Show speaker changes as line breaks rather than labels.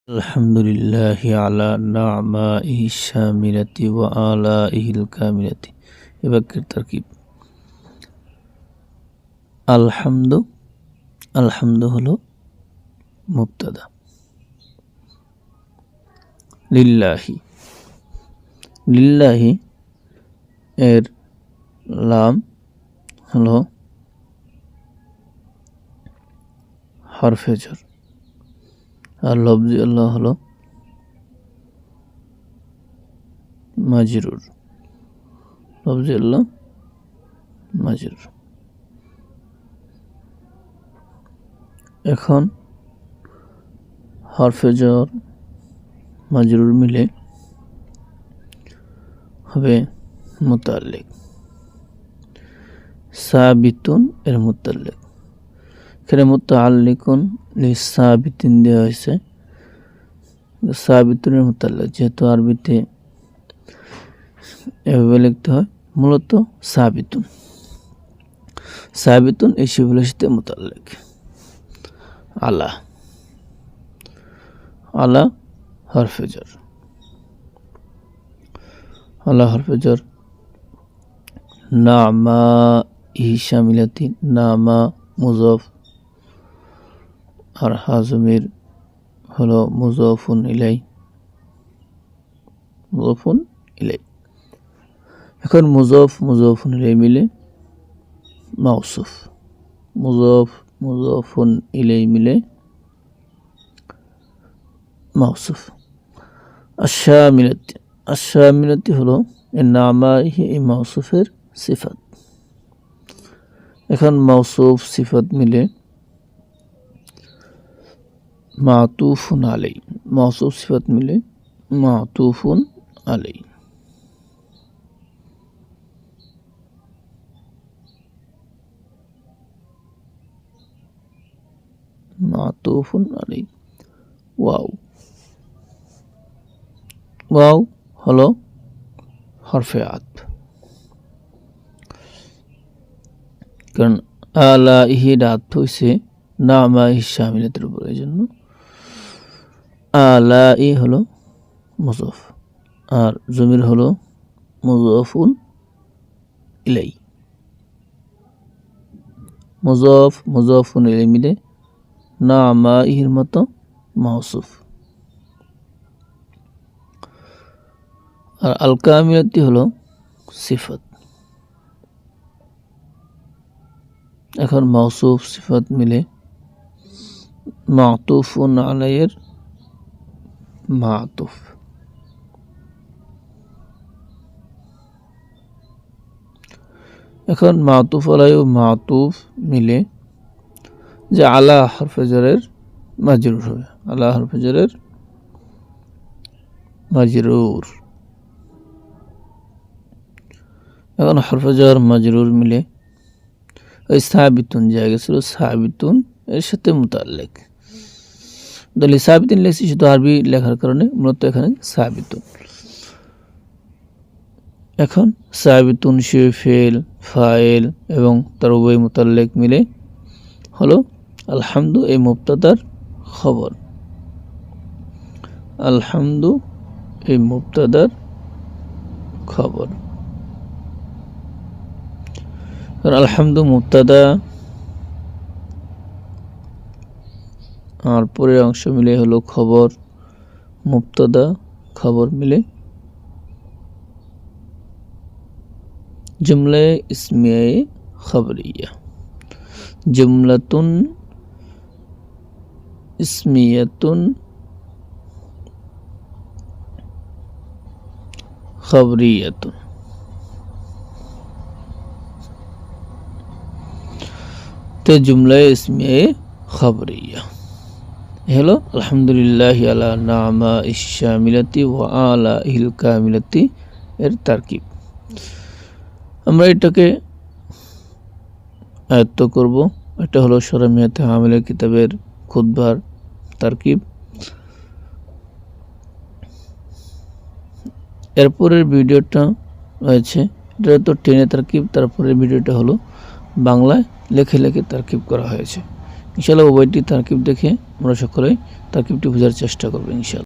আলহামদুলিল্লাহি আলা না'মাইহি শামিলাতি ওয়া আলাইহিল কামিলাতি। এ বাক্যের তারকিব। আলহামদু হলো মুবতাদা। লিল্লাহি এর লাম হলো হরফে জর, আর লফজি আল্লাহ হলো মাজরুর। লফজি আল্লাহ মাজরুর। এখন হরফে জর মাজরুর মিলে হবে মুতাল্লিক। সাবিতুন এর মুতাল্লিক। এখানে মুতাআল্লিকুন লিসাবিতিন দেওয়া হয়েছে। সাবিতুনের মুতাল্লিক, যেহেতু আরবিতে এভাবে লিখতে হয়, মূলত সাবিতুন এই শিফলের সাথে মুতাল্লিক। আলা হরফে জর। আলা হরফে জর। না'মাইহি শামিলাতি, নামা মুযাফ, আর হাজমির হলো মুযাফুন ইলাই। এখন মুযাফুন ইলাই মিলে মাউসুফ। মুযাফুন ইলাই মিলে মাউসুফ। আশ-শামিলাতি হলো না'মাইহি এই মাউসুফের সিফাত। এখন মাউসুফ সিফাত মিলে মাতুফুন আলাই। মাউসুফ সিফাত মিলে মাতুফুন আলাই। মাতুফুন আলাই। ওয়াও হলো হরফে আতফ। কারণ আলাইহি আতফ হইছে না'মাইহি শামিলাতের উপর, এই জন্য আলাই হলো মুযাফ, আর জমির হলো মুযাফুন ইলাই। মুযাফুন ইলাই মিলে না'মাইহির মতো মাউসুফ। আর আল কামিলাতি হলো সিফাত। এখন মাউসুফ সিফাত মিলে মাতুফুন আলাইয়ের মাতুফ। এখন মাতুফ আলাই ও মাতুফ মিলে যে আলা হরফে জরের মাজরুর হবে। আলা হরফে জরের মাজরুর। এখন হরফে জর মাজরুর মিলে ওই সাবিতুন জায়গা ছিল, সাবিতুন এর সাথে মুতাল্লিক। দলি সাবিতুন লেখছি শুধু আরবি লেখার কারণে, মূলত এখানে সাবিতুন। এখন সাবিতুন সে ফেল, ফাইল এবং তার উভয় মুতাল্লিক মিলে হলো আলহামদু এই মুবতাদার খবর। আলহামদু এই মুবতাদার খবর। আলহামদু মুবতাদা, আর পরের অংশ মিলে হলো খবর। মুবতাদা খবর মিলে জুমলা ইসমিয়া খবরিয়া। জুমলাতুন ইসমিয়াতুন খবরিয়াতুন। তো জুমলা ইসমিয়া খবরিয়া হলো আলহামদুলিল্লাহি আলা না'মাইহি শামিলাতি ওয়া আলাইহিল কামিলাতি এর তারকিব। আমরা এটাকে আয়ত্ত করব। এটা হলো শরমিয়াতে হামিলা কিতাবের খুতবার তারকিব। এরপরের ভিডিওটা রয়েছে, এটা তো টেনে তারকিব। তারপরের ভিডিওটা হলো বাংলায় লেখে তারকিব করা হয়েছে। ইনশাআল্লাহ উভয়টি তারকিব দেখে আমরা সকলেই তারকিবটি বোঝার চেষ্টা করবো ইনশাআল্লাহ।